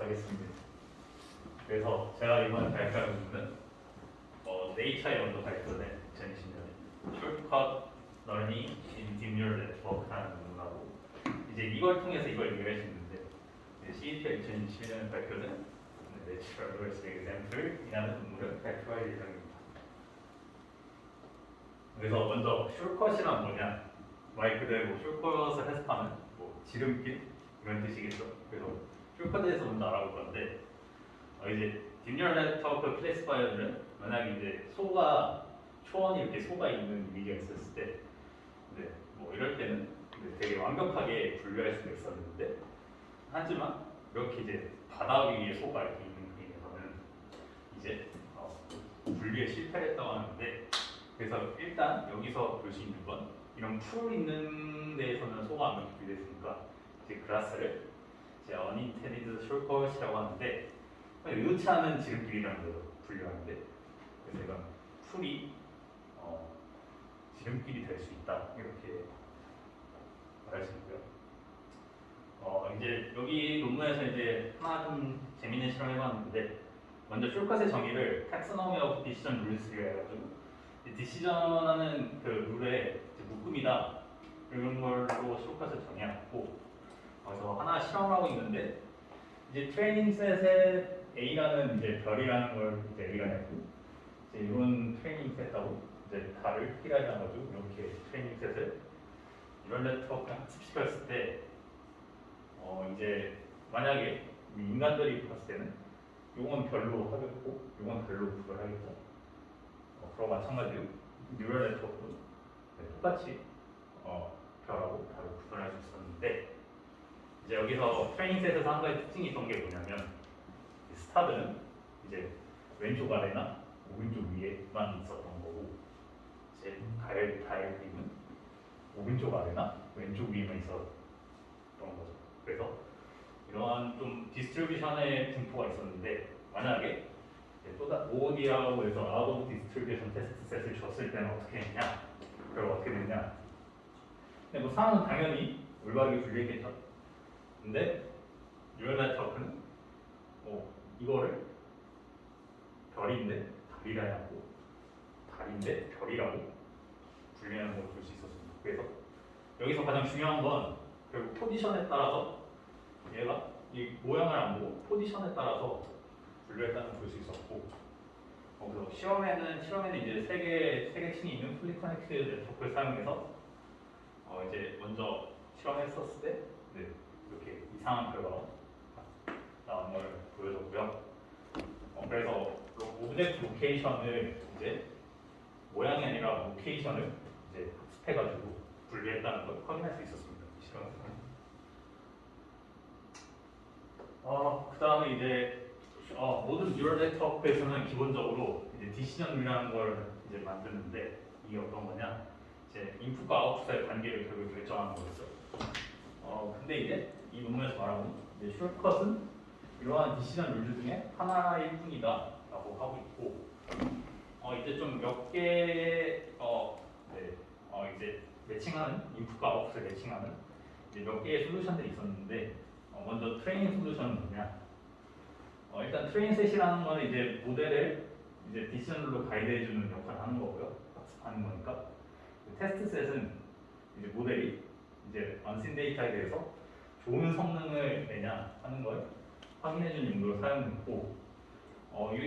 하겠습니다. 그래서 제가 이번에 발표하는 부분은 네이처에 먼저 발표된 2020년에 Shortcut Learning in Deep Neural Network라는 부분하고 이제 이걸 통해서 이걸 이해할 수 있는데 CET가 2021년에 발표된 Natural Versus Example이라는 부분을 발표할 예정입니다. 그래서 먼저 숏컷이란 뭐냐? 말 그대로 숏컷을 해석하는 지름길 이런 뜻이겠죠. 그래서 숏컷에 대해서 먼저 알아볼 건데 이제 딥뉴럴 네트워크 클래시파이어는 만약에 이제 초원이 이렇게 소가 있는 이미지가 있었을 때, 뭐 이럴 때는 되게 완벽하게 분류할 수가 있었는데, 하지만 이렇게 이제 바다 위에 소가 이렇게 있는 그림에서는 이제 분류에 실패를 했다고 하는데, 그래서 일단 여기서 볼 수 있는 건 이런 풀 있는 데에서는 소가 완벽히 분류됐으니까 이제 그라스를 이제 unintended shortcut이라고 하는데. 의도치 않은 지름길이라는 걸로 분류하는데, 그래서 이건 풀이 지름길이 될 수 있다 이렇게 말할 수 있고요. 이제 여기 논문에서 이제 하나 좀 재밌는 실험을 해봤는데, 먼저 숏컷의 정의를 taxonomy of decision rules로 해가지고 디시전하는 그 룰의 묶음이다 이런 걸로 숏컷을 정의하고, 그래서 하나 실험을 하고 있는데 이제 트레이닝 셋에 A라는 이제 별이라는 걸 이제 A가 냈고, 이제 이런 트레이닝 셋하고 이제 달을 T라 해가지고 이렇게 트레이닝 셋을 이런 네트워크 학습시켰을 때, 이제 만약에 인간들이 봤을 때는 요건 별로 하겠고, 요건 별로 구별하겠죠. 그럼 마찬가지로 뉴럴 네트워크도 똑같이 별하고 달을 구별할 수 있었는데, 이제 여기서 트레이닝 셋에서 한 가지 특징이 있던 게 뭐냐면, 스타들은 이제 왼쪽 아래나 오른쪽 위에만 있었던 거고, 이제 달그림은 오른쪽 아래나 왼쪽 위에만 있었던 거죠. 그래서 이러한 좀 디스트리뷰션의 분포가 있었는데, 만약에 OOD라고 해서 Out of Distribution 테스트 셋을 줬을 때는 어떻게 했냐? 그럼 어떻게 됐냐? 근데 뭐 상황은 당연히 올바르게 분류했겠죠. 근데 뉴럴 네트워크는 이거를 별인데 달이라고, 달인데 별이라고 분류하는 걸 볼 수 있었습니다. 그래서 여기서 가장 중요한 건 결국 포지션에 따라서 얘가 이 모양을 안 보고 포지션에 따라서 분류했다는 걸 볼 수 있었고, 그래서 실험에는 이제 세 개 층이 있는 풀리 커넥티드 네트워크를 사용해서 이제 먼저 실험했었을 때 이렇게 이상한 결과가 나온 걸 보여줬고요. 그래서 오브젝트 로케이션을 이제 모양이 아니라 로케이션을 이제 합습해가지고 분류했다는 걸 확인할 수 있었습니다. 이 실험에서. 그 다음에 이제 모든 뉴럴 네트워크에서는 기본적으로 이제 디시전이라는 걸 이제 만드는데, 이게 어떤 거냐? 이제 인풋과 아웃풋의 관계를 결국 결정하는 거겠죠. 근데 이제 이 논문에서 말하는 이제 숏컷은 이러한 디시전 룰 중에 하나일 뿐이다라고 하고 있고, 이제 좀 몇 개 이제 매칭하는 인풋과 아웃풋을 매칭하는 이제 몇 개의 솔루션들이 있었는데, 먼저 트레이닝 솔루션은 뭐냐? 일단 트레인 셋이라는 거는 이제 모델을 이제 디시전룰로 가이드해주는 역할을 하는 거고요. 학습하는 거니까. 테스트 셋은 이제 모델이 이제 언신 데이터에 대해서 좋은 성능을 내냐 하는 걸 확인해주는 용도로 사용됐고,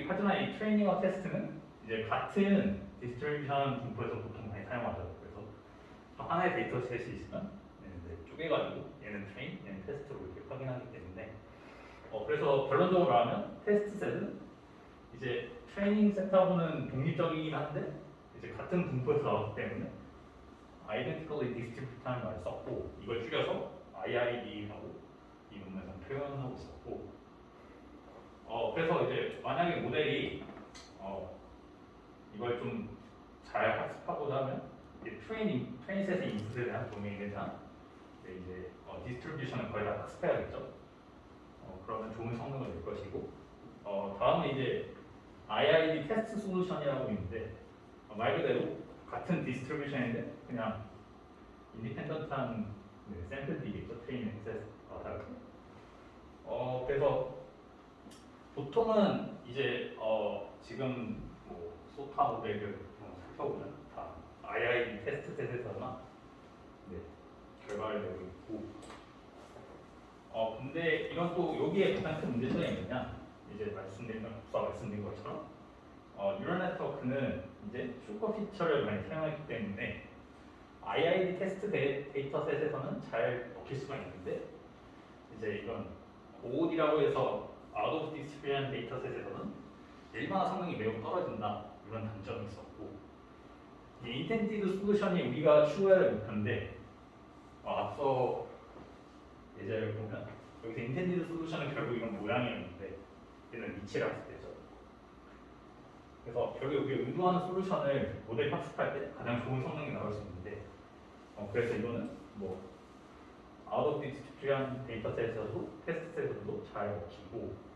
하지만 이 트레이닝과 테스트는 이제 같은 디스트리뷰션 분포에서 보통 많이 사용하죠. 그래서 하나의 데이터셋이 있으면 쪼개가지고 얘는 트레인, 얘는 테스트로 이렇게 확인하기 때문에, 그래서 결론적으로 말하면 테스트 셋은 이제 트레이닝 셋하고는 독립적이긴 한데 이제 같은 분포에서 나왔기 때문에 identically distributed라는 말을 썼고, 이걸 줄여서 IID라고 이 논문에서 표현하고 있었고, 그래서 이제 만약에 모델이 이걸 좀 잘 학습하고자 하면 트레이닝 셋의 인풋에 대한 도메인에 대한 이제 디스트리뷰션을 거의 다 학습해야겠죠. 그러면 좋은 성능을 낼 것이고, 다음은 이제 IID 테스트 솔루션이라고 있는데, 말 그대로 같은 디스트리뷰션인데 그냥 인디펜던트한 샘플들이겠죠. 트레이닝 셋과 다르게. 그래서 보통은 이제 지금 뭐 소타 모델을 살펴보면 다 II 테스트 셋에서나 네, 결과를 내고 있고 근데 이건 또 여기에 가장 큰 문제점이 있느냐 이제 앞서 말씀드린 것처럼 뉴럴 네트워크는 이제 슈퍼 피처를 많이 사용했기 때문에 IID 테스트 데이터 셋에서는 잘 먹힐 수가 있는데 이제 이런 OOD라고 해서 Out of Distribution 데이터 셋에서는 일반화 성능이 매우 떨어진다 이런 단점이 있었고 이 인텐디드 솔루션이 우리가 추구해야 못하는데 앞서 예제를 보면 여기서 인텐디드 솔루션은 결국 이런 모양이었는데 얘는 위치라고 했죠. 그래서 결국 우리가 의도하는 솔루션을 모델 학습할 때 가장 좋은 성능이 나올 수 있는데 그래서 이거는 뭐 Out of Distribution 데이터셋에서도 테스트셋에서도 잘 먹히고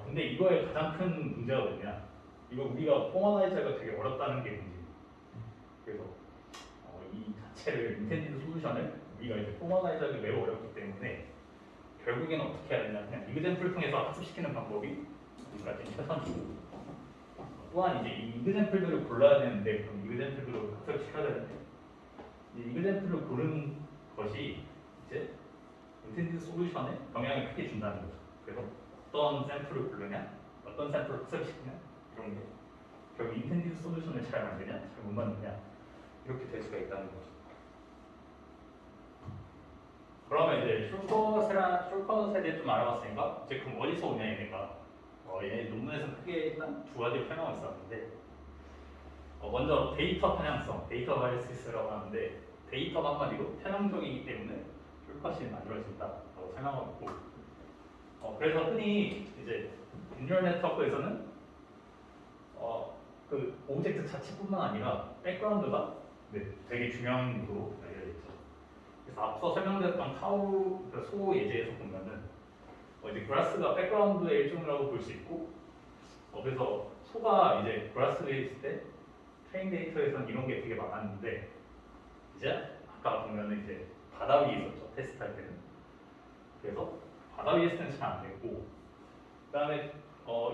근데 이거의 가장 큰 문제가 뭐냐 이거 우리가 포멀라이저가 되게 어렵다는 게 문제예요. 그래서 이 자체를 인텐디드 솔루션을 우리가 이제 포멀라이저하기 매우 어렵기 때문에 결국에는 어떻게 해야 되냐 그냥 이그젠플 통해서 학습시키는 방법이 우리가 지금 최선이고 또한 이제 이 이그젠플들을 골라야 되는데 그럼 이그젠플들을 학습을 시켜야 되는데 이 이그젠플을 고르는 것이 이제 인텐디드 솔루션에 영향을 크게 준다는 거죠. 그래서 어떤 샘플을 고르냐, 어떤 샘플을 학습시키냐 이런 게 결국 인텐디드 솔루션을 잘 만드냐, 잘 못 만드냐 이렇게 될 수가 있다는 거죠. 그러면 이제 숄커 세대 좀 알아봤으니까 이제 그럼 어디서 오냐 얘네가 얘 논문에서 크게 일단 두 가지로 설명하고 있었는데 먼저 데이터 편향성, 데이터 바이어시스라고 하는데 데이터가 한마디로 편향적이기 때문에 숄컷이 만들어진다라고 설명하고 있고 그래서 흔히 이제 뉴럴 네트워크에서는 그 오브젝트 자체뿐만 아니라 백그라운드가 되게 중요한 요소로 알려져 있죠. 그래서 앞서 설명드렸던 카우 소 예제에서 보면은 이제 그라스가 백그라운드의 일종이라고 볼 수 있고 그래서 소가 이제 그라스에 있을 때 트레인 데이터에서는 이런 게 되게 많았는데 이제 아까 보면은 이제 바다 위에 있었죠 테스트할 때는. 그래서 바다 위에서는 잘 안 됐고 그다음에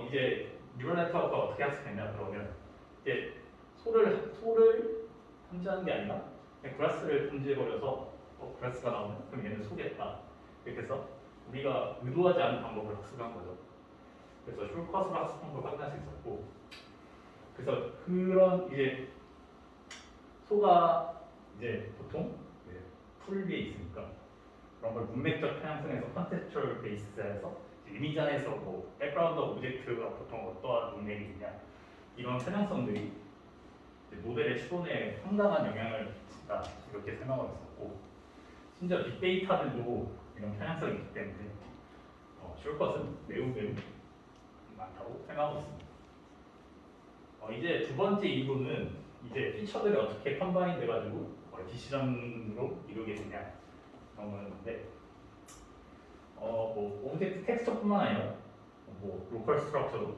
이제 뉴럴 네트워크가 어떻게 학습했냐 그러면 이제 소를 탐지하는 게 아니라 그냥 그라스를 탐지해버려서 그라스가 나오면 그럼 얘는 소겠다 이렇게 해서 우리가 의도하지 않은 방법을 학습한 거죠. 그래서 숄컷으로 학습한 걸 확인할 수 있었고 그래서 그런 이제 소가 이제 보통 풀 위에 있으니까 그런 걸 문맥적 편향성에서 컨텍스추얼 베이스에서 이미지 안에서 뭐 백그라운드 오브젝트가 보통 어떠한 문맥이 있냐 이런 편향성들이 모델의 추론에 상당한 영향을 미친다 이렇게 설명하고 있었고 심지어 빅데이터들도 이런 편향성이 있기 때문에 숄컷은 매우 많다고 생각하고 있습니다. 이제 두 번째 이유는 이제 피처들이 어떻게 컴바인 돼가지고 디시전으로 이루게 되냐 그런 거였는데 뭐 오브젝트 텍스처뿐만 아니라 뭐 로컬 스트럭처도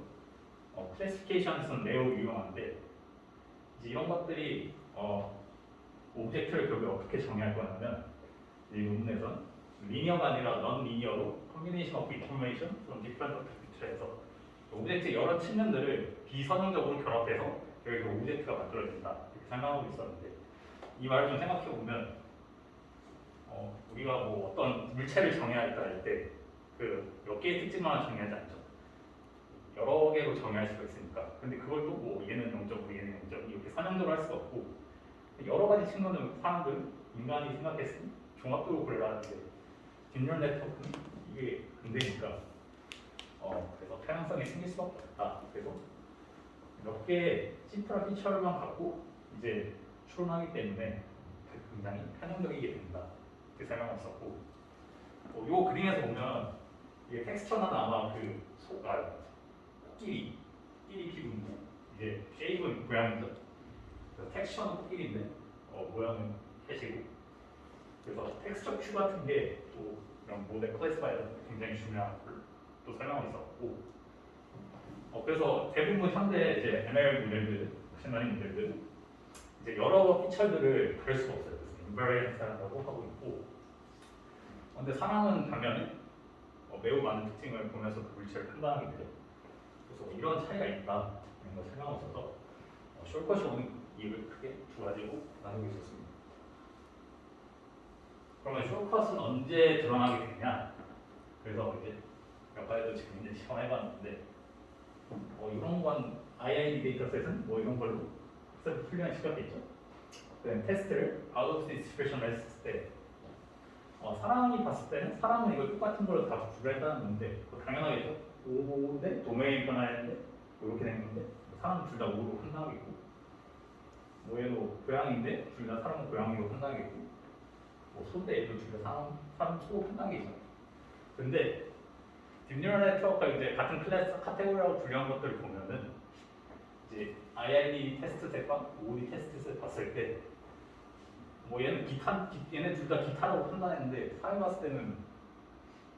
클래시피케이션에서는 매우 유용한데 이제 이런 것들이 오브젝트를 결국 어떻게 정의할 거냐면 이 논문에서는 리니어가 아니라 넌 리니어로 combination of information from different attributes에서 오브젝트의 여러 측면들을 비선형적으로 결합해서 여기 오브젝트가 만들어진다 이렇게 생각하고 있었는데 이 말을 좀 생각해 보면 우리가 뭐 어떤 물체를 정의하겠다 할 때 그 몇 개의 특징만 정의하지 않죠. 여러 개로 정의할 수가 있으니까. 근데 그걸 또 뭐 얘는 0.5, 얘는 0.2 이렇게 선형적으로 할 수가 없고 여러 가지 측면을 사람들 인간이 생각했으니 종합적으로 골라하는데 딥뉴럴 네트워크는 이게 근대니까 그래서 편향성이 생길 수밖에 없다. 그래서 몇 개의 심플한 피처를만 갖고 이제 추론하기 때문에 굉장히 편향적이게 된다. 이렇게 설명했었고 요 그림에서 보면 이게 텍스처는 아마 그 소가 코끼리 피부인데 이제 쉐입은 고양이죠. 그래서 텍스처는 코끼리인데 모양은 캣이고 그래서 텍스처 큐 같은 게 또 이런 모델 클래스파이어 굉장히 중요한 걸 또 설명하고 있었고 그래서 대부분 현대 이제 ML 모델들, 머신러닝 모델들 이제 여러 피처들을 그릴 수가 없어요. 그래서 인버리언스라고 하고 있고 근데 사람은 반면에 이제 100가지 피처를 가지고 있으니까 이제 여러 가지 피처들을 그릴 수가 있어요. 그래서 인버리언스라고 하고 있고 근데 사람은 반면에 100가지 피처를 가지고 있으니까 이제 여러 가지 피처들을 그릴 수가 없어요. 그래서 매우 많은 특징을 보면서 그 물체를 판단하게 돼요. 그래서 이런 차이가 있다는 걸 설명하고 있어서 숄컷이 오는 이유를 크게 두 가지로 나누고 있었습니다. 그러면 숄컷은 언제 드러나게 되냐? 그래서 이제 몇 가지도 지금 이제 시험해봤는데 이런 건 IID 데이터셋은 뭐 이런 걸로 훈련을 시켰겠죠. 그다음 테스트를 out of distribution을 했을 때 사람이 봤을 때는 사람은 이걸 똑같은 걸로 다 구별했다는 건데 당연하겠죠. 5인데 도메인 변화했는데 이렇게 된 건데 사람은 둘 다 5로 판단하겠고 얘도 고양이인데 둘 다 사람은 고양이로 판단하겠고 소인데 얘도 둘 다 사람 소로 판단하겠죠. 근데 딥뉴럴 네트워크가 이제 같은 클래스 카테고리라고 분류한 것들을 보면은 이제 IID 테스트 셋과 OOD 테스트 셋 봤을 때 얘네 둘 다 기타라고 판단했는데 사회 봤을 때는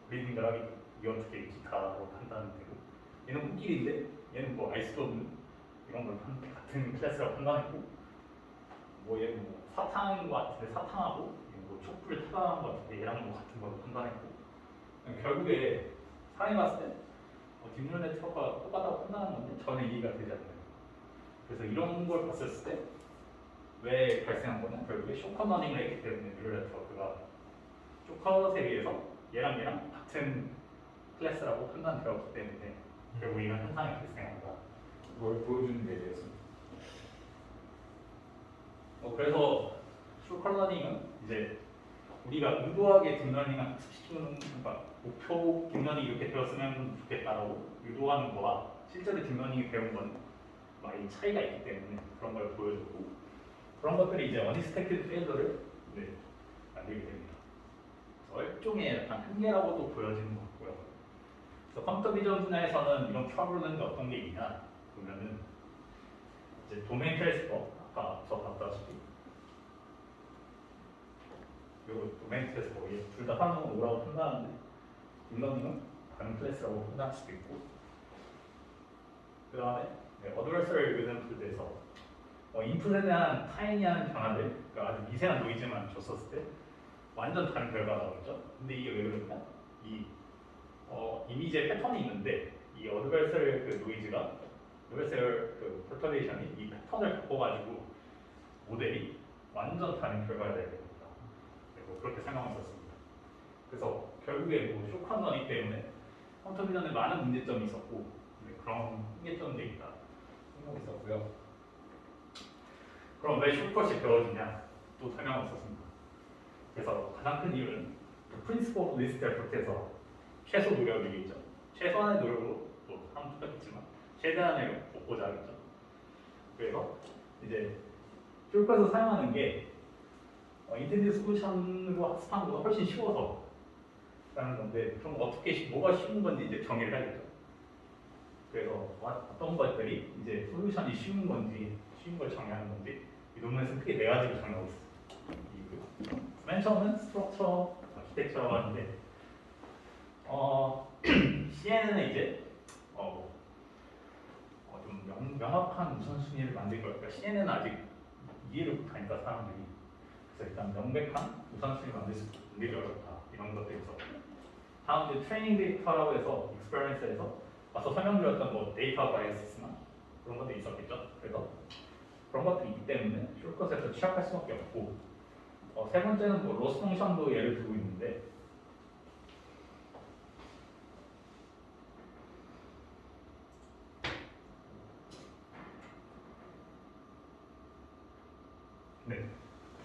리딩가락이 어떻게 기타라고 판단되고 얘는 코끼리인데 얘는 알 수도 없는 이런 걸 같은 클래스라고 판단했고 얘는 사탕인 것 같은데 사탕하고 촛불 타당한 것 같은데 얘랑 같은 걸로 판단했고 결국에 사람이 봤을 때 딥뉴럴 네트워크가 똑같다고 판단하는 건데 전혀 이해가 되지 않는 거예요. 그래서 이런 걸 봤을 때 왜 발생한 거냐? 결국에 쇼컷 러닝을 했기 때문에 뉴럴 네트워크가 쇼컷에 비해서 얘랑 같은 클래스라고 판단되었기 때문에 결국 이런 현상이 발생한다. 뭘 보여주는 데 대해서. 그래서 쇼컷 러닝은 이제 우리가 의도하게 딥러닝을 학습시키는 목표 딥러닝이 이렇게 되었으면 좋겠다라고 유도하는 거와 실제로 딥러닝이 배운 건 많이 차이가 있기 때문에 그런 걸 보여줬고 그런 것들이 이제 언익스펙티드 페일러를 만들게 됩니다. 그래서 일종의 약간 한계라고도 보여지는 것 같고요. 그래서 컴퓨터 비전 분야에서는 이런 트러블은 어떤 게 있냐 보면은 이제 도메인 트랜스퍼 아까 저 봤다시피 그리고 도메인 트랜스퍼 둘 다 사람은 5라고 판단하는데 딥러닝은 다른 클래스라고 판단할 수도 있고 그 다음에 어드버서리 리듬들에서 인풋에 대한 타이니한 변화들, 그러니까 아주 미세한 노이즈만 줬었을 때 완전 다른 결과가 나오죠. 근데 이게 왜 그러냐? 이 이미지의 패턴이 있는데 이 어드버서리 그 노이즈가 어드버서리 그 퍼터베이션이 이 패턴을 바꿔가지고 모델이 완전 다른 결과가 되게 됩니다. 그렇게 설명했었습니다. 그래서 결국에 쇼컷 러닝 때문에 컴퓨터 비전에 많은 문제점이 있었고 그런 한계점도 있다 생각했었고요. 그럼 왜 쇼컷이 배워지냐 또 설명을 썼습니다. 그래서 가장 큰 이유는 프린시플 오브 리스트 에포트에서 최소 노력이겠죠. 최소한의 노력으로 또 하면 똑같겠지만 최대한의 보고자 하겠죠. 그래서 이제 쇼컷을 사용하는 게 인텐디드 솔루션으로 학습하는 것보다 훨씬 쉬워서 라는 건데 그럼 뭐가 쉬운 건지 이제 정의를 해야겠죠. 그래서 어떤 것들이 이제 솔루션이 쉬운 건지 쉬운 걸 정의하는 건지 이 논문에서 크게 네 가지를 정의하고 있어요. 맨 처음은 스트럭처 아키텍처라고 하는데 CNN은 이제 좀 명확한 우선순위를 만들 거예요. 그러니까 CNN은 아직 이해를 못하니까 사람들이 그래서 일단 명백한 우선순위를 만들기 어렵다 이런 것들이 있었고 다음 이제 트레이닝 데이터라고 해서 익스페리언스에서 앞서 설명드렸던 데이터 바이어스나 그런 것들이 있었겠죠. 그래서 그런 것들이 있기 때문에 숄컷에서 취약할 수밖에 없고 세 번째는 로스 펑션도 예를 들고 있는데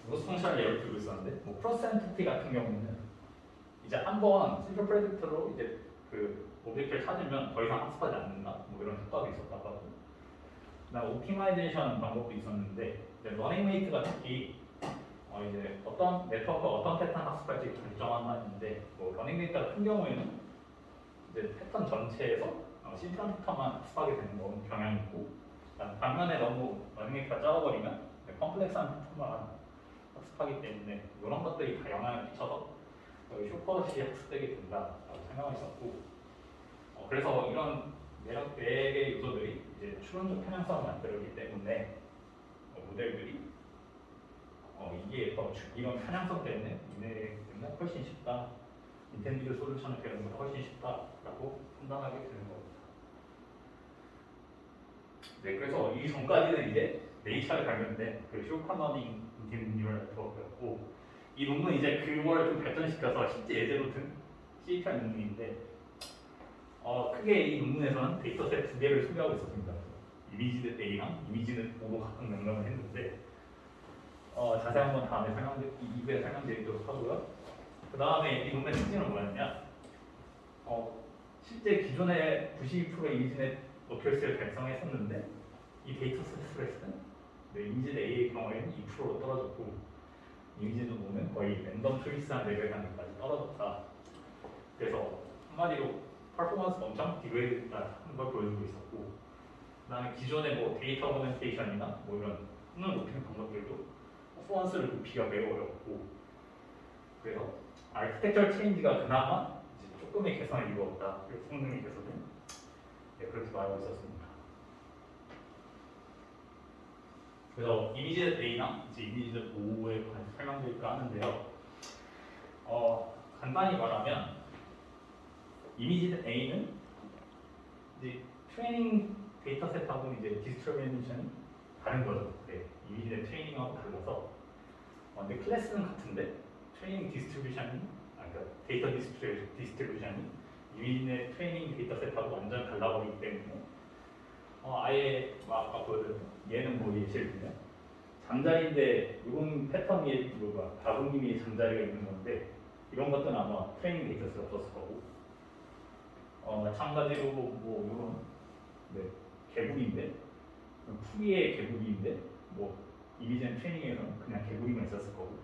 로스 펑션을 예를 들고 있었는데 프로센티티 같은 경우는 이제 한번 심플 프레딕터로 이제 그 오브젝트를 찾으면 더 이상 학습하지 않는다 이런 효과가 있었다고 하고 그다음 옵티마이제이션 방법도 있었는데 이제 러닝 웨이트가 특히 이제 어떤 네트워크가 어떤 패턴 학습할지 결정한다는데 러닝 웨이트 같은 경우에는 이제 패턴 전체에서 심플한 패턴만 학습하게 되는 경향이 있고 반면에 너무 러닝 웨이트가 작아버리면 컴플렉스한 패턴만 학습하기 때문에 이런 것들이 다 영향을 끼쳐서 쇼컷이 학습되게 된다라고 생각을 했었고 그래서 이런 네 개의 요소들이 이제 추론적 편향성을 만들기 때문에 모델들이 이게 더 이런 편향성 때문에 훨씬 쉽다 인텐디드 솔루션을 배우는 것보다 훨씬 쉽다라고 판단하게 되는 겁니다. 네, 그래서 이 전까지는 이제 네이처에 관련된 그 쇼커너닝 인텐디드 뉴럴 네트워크였고, 이 논문 이제 그걸 좀 발전시켜서 실제 예제로 든 CPR 논문인데, 크게 이 논문에서는 데이터셋 두 개를 소개하고 있었습니다. 이미지드 A랑 이미지드 O로 각각 명명을 했는데, 자세히 한번 다음에 이후에 설명드리도록 하고요. 그 다음에 이 논문의 특징은 뭐였냐? 실제 기존에 92% 이미지넷 어큐러시를 달성했었는데, 이 데이터 스트레스는 이미지드 A의 경우에는 2%로 떨어졌고, 이미지드 O는 거의 랜덤 초이스한 레벨 단계까지 떨어졌다. 그래서 한마디로 퍼포먼스 엄청 디그레이드했다는 걸 보여주고 있었고, 그 다음에 기존의 뭐 데이터 오그멘테이션이나 뭐 이런 성능 높이는 방법들도 퍼포먼스를 높이기가 매우 어렵고, 그래서 아키텍처 체인지가 그나마 이제 조금의 개선을 이루었다. 그리고 성능의 개선은 그렇게 말하고 있었습니다. 그래서 이미지드 A랑 이제 이미지드 O에 관해서 설명드릴까 하는데요. 간단히 말하면 이미지드 A는 이제 트레이닝 데이터셋하고 이제 디스트리뷰션이 다른 거죠. 네, 이미지드 트레이닝하고 달라서. 근데 클래스는 같은데 트레이닝 디스트리뷰션이, 그러니까 데이터 디스트리뷰션이 이미지드 트레이닝 데이터셋하고 완전 달라버리기 때문에 아예 아까 보여드렸던 얘는 뭐 예시를 들면 잠자리인데 이런 패턴이 바구님이 잠자리가 있는 건데, 이런 것들은 아마 트레이닝 데이터셋 없었을 거고, 마찬가지로 뭐 이런 개구리인데 푸기의 개구리인데 뭐 이미지는 트레이닝에서는 그냥 개구리만 있었을 거고,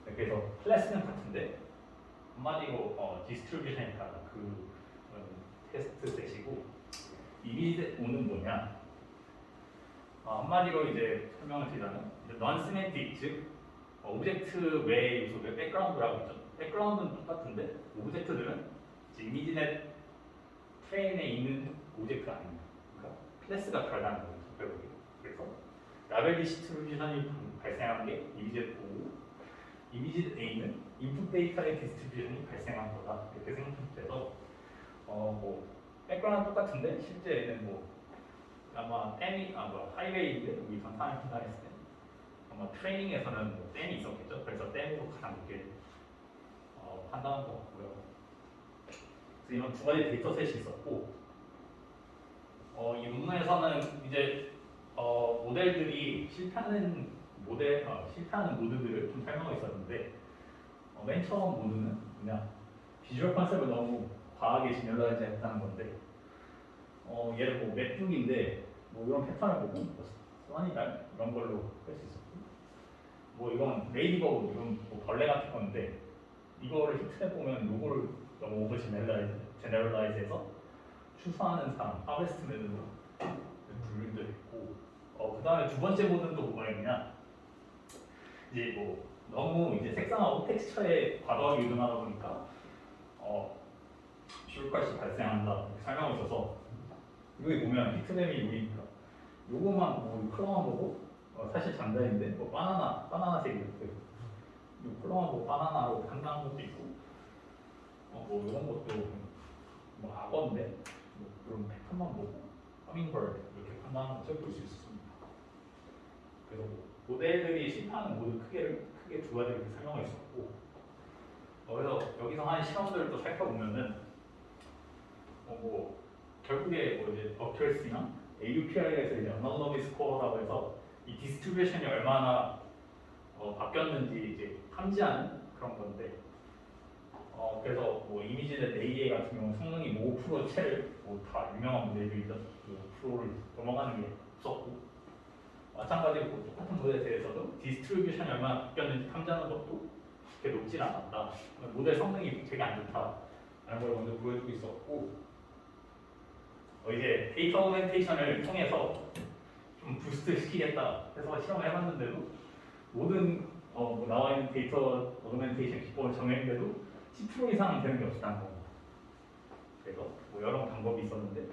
그래서 클래스는 같은데 한마디로 디스트리뷰션이 달라. 그 테스트 셋이고, 이미지 O는 뭐냐? 한마디로 이제 설명을 드리자면 non semantic, 즉 오브젝트 외의 요소들 백그라운드라고 있죠. 백그라운드는 똑같은데 오브젝트들은 이미지넷 트레인에 있는 오브젝트가 아닙니다. 그러니까 클래스가 다르다는 거죠. 결국에. 그래서 라벨 디스트리뷰션이 발생한 게 이미지 O고, 이미지 A는 인풋 데이터의 디스트리뷰션이 발생한 거다. 이렇게 생각하면 돼서 뭐 백그라운드 똑같은데 실제는 뭐 아마 댐이 하이웨이인데 여기 전탄을 판단했을 때 아마 트레이닝에서는 뭐 댐이 있었겠죠. 그래서 댐으로 가장 높게 판단한 것 같고요. 그래서 이런 두 가지 데이터셋이 있었고, 이 논문에서는 이제 모델들이 실패하는 모드들을 좀 설명하고 있었는데, 맨 처음 모드는 그냥 비주얼 컨셉을 너무 과하게 제너럴라이즈 했다는 건데, 얘를 뭐 맵북인데 뭐 이런 패턴을 보고 스와니달 이런 걸로 할 수 있었고, 뭐 이건 레이디버그 이런 뭐 벌레 같은 건데 이거를 히트해 보면 요거를 너무 오버 제너럴라이즈해서 추수하는 사람 하베스트맨으로 분류도 했고, 그 다음에 두 번째 모드는 또 뭐가 있냐, 이제 뭐 너무 이제 색상하고 텍스처에 과도하게 의존하다 보니까 슈울까지 발생한다 이렇게 설명하고 있어서, 여기 보면 히트맵이 우리니까 요거만 뭐 컬러만 보고 사실 잠자리인데 뭐 바나나색 이렇게 요 컬러만 보고 바나나로 판단한 것도 있고, 뭐 이런 것도 뭐 악어인데 뭐 그런 패턴만 보고 허밍버드 이렇게 판단하는 것을 볼 수 있습니다. 그래서 뭐 모델들이 실패하는 모두 크게 두 가지 이렇게 설명을 했었고, 그래서 여기서 한 실험들을 또 살펴보면은 뭐 결국에 뭐 이제 어큐러시나 AUPR에서 이제 어노머리 스코어라고 해서 이 디스트리뷰션이 얼마나 바뀌었는지 이제 탐지하는 그런 건데, 그래서 뭐 이미지넷 AA 같은 경우 성능이 뭐 5% 채를 뭐 다 유명한 모델들이죠. 5%를 넘어가는 게 없었고, 마찬가지로 뭐 똑같은 모델에 대해서도 디스트리뷰션이 얼마나 바뀌었는지 탐지하는 것도 그렇게 높진 않았다. 모델 성능이 되게 안 좋다라는 걸 먼저 보여주고 있었고, 이제 데이터 오그멘테이션을 통해서 좀 부스트 시키겠다 해서 실험을 해봤는데도 모든 뭐 나와 있는 데이터 오그멘테이션 기법을 정했는데도 10% 이상은 되는 게 없었다는 겁니다. 그래서 뭐 여러 방법이 있었는데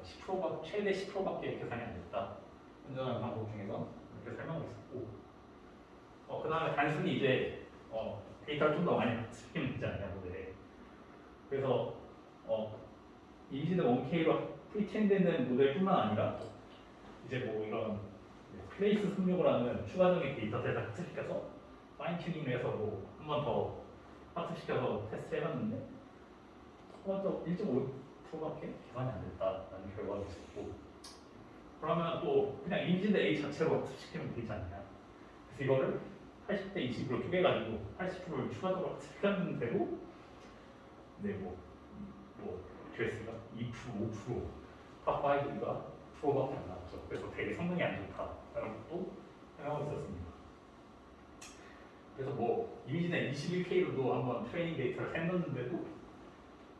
10%가 최대 10%밖에 계산이 안 됐다. 현존하는 방법 중에서 이렇게 설명을 했었고, 그 다음에 단순히 이제 데이터를 좀 더 많이 학습시키면 되지 않냐 모델에. 그래서 이미지는 1K로 프리트레인되는 모델뿐만 아니라 이제 뭐 이런 플레이스 365라는 추가적인 데이터셋을 학습시켜서 파인 튜닝을 해서 뭐 한 번 더 학습시켜서 테스트를 해봤는데 1.5%밖에 계산이 안 됐다라는 결과가 있었고, 그러면 또 그냥 이미지 대 A 자체로 학습시키면 되지 않냐. 그래서 이거를 80대 20으로 쪼개가지고 80%를 추가적으로 학습시켰는데도 뭐 조회수가 2%, 5%, 탑5가 프로밖에 안 나왔죠. 그래서 되게 성능이 안 좋다라는 것도 생각하고 있었습니다. 그래서 뭐 이미지는 21K로도 한번 트레이닝 데이터를 샜는데도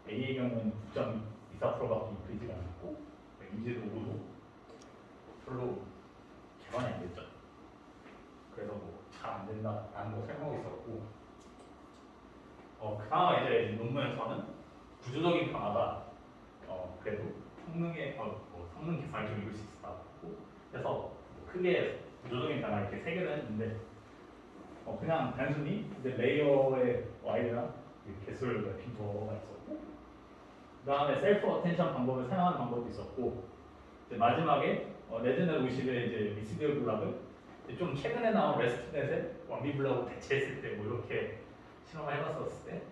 A의 경우는 9.24%밖에 인크리지가 않았고, 이미지도 5도 별로 개선이 안 됐죠. 그래서 뭐 잘 안 된다라는 거 설명하고 있었고, 그나마 이제 논문에서는 구조적인 변화가 그래도 성능 개선을 좀 이룰 수 있었다고, 그래서 뭐 크게 구조적인 변화 이렇게 세 개를 했는데 그냥 단순히 이제 레이어의 와이드나 개수를 넓힌 거가 있었고, 그 다음에 셀프 어텐션 방법을 사용하는 방법도 있었고, 이제 마지막에 레즈넷 50의 이제 미스디어 블락을 좀 최근에 나온 레스트넷의 완비 블락을 대체했을 때 뭐 이렇게 실험을 해봤었을 때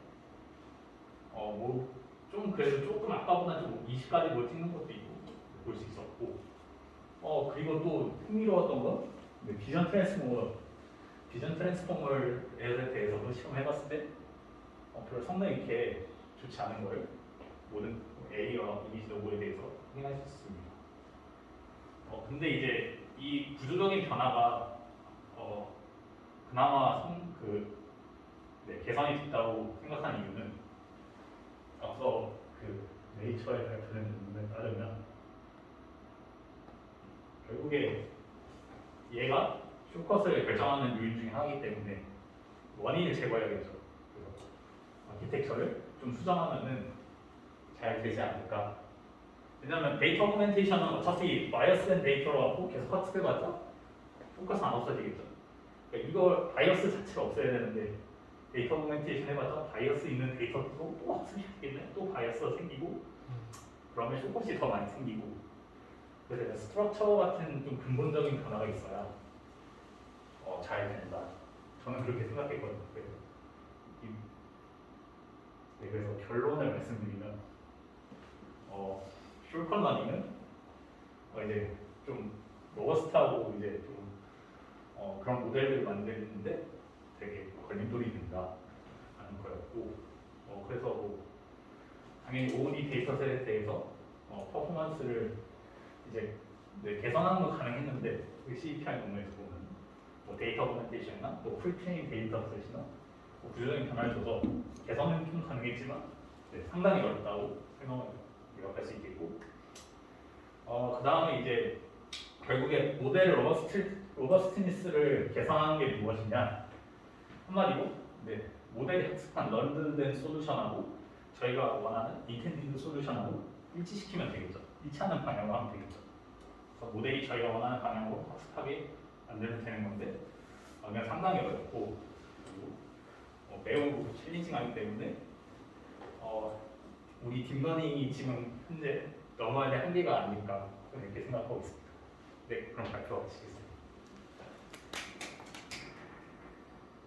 뭐 좀 그래도 조금 아까보다 좀 20까지 뭘 찍는 것도 있고 볼 수 있었고, 그리고 또 흥미로웠던 건 비전 트랜스포머에 대해서도 실험해봤을 때 별로 성능이 이렇게 좋지 않은 걸 모든 A와 이미지 로고에 대해서 확인할 수 있습니다. 근데 이제 이 구조적인 변화가 그나마 개선이 됐다고 생각하는 이유는, 앞서 그 네이처에 발표된 논문에 따르면 결국에 얘가 쇼컷을 결정하는 요인 중에 하나이기 때문에 원인을 제거해야겠죠. 그래서 아키텍처를 좀 수정하면은 잘 되지 않을까. 왜냐하면 데이터 오그멘테이션은 어차피 바이어스된 데이터로 갖고 계속 학습해봤자 쇼컷은 안 없어지겠죠. 그러니까 이걸 바이어스 자체가 없어야 되는데 데이터 오그멘테이션 해봤자 바이어스 있는 데이터도 또 학습시키겠네. 또 바이어스가 생기고 그러면 쇼컷이 더 많이 생기고, 그래서 스트럭처 같은 좀 근본적인 변화가 있어야 잘 된다. 저는 그렇게 생각했거든요. 그래서 결론을 말씀드리면 숄컨 러닝은 이제 좀 로버스트하고 이제 좀 그런 모델을 만드는데 되게 걸림돌이 된다라는 거였고, 그래서 뭐 당연히 OOD 데이터셋에 대해서 퍼포먼스를 이제 개선하는 건 가능했는데 그 CPI 논문에서 보면 뭐 데이터 오그멘테이션이나 또 프리트레이닝 데이터셋이나 뭐 구조적인 변화를 줘서 개선은 좀 가능했지만 상당히 어렵다고 생각할 수 있겠고, 그 다음에 이제 결국에 모델 로버스티니스를 개선하는 게 무엇이냐, 한마디로 모델이 학습한 런드된 솔루션하고 저희가 원하는 인텐디드 솔루션하고 일치시키면 되겠죠. 일치하는 방향으로 하면 되겠죠. 그래서 모델이 저희가 원하는 방향으로 학습하게 만들면 되는 건데 그냥 상당히 어렵고 그리고 매우 챌린징하기 때문에 우리 딥러닝이 지금 현재 넘어야 될 한계가 아닐까 이렇게 생각하고 있습니다. 네, 그럼 발표 마치겠습니다.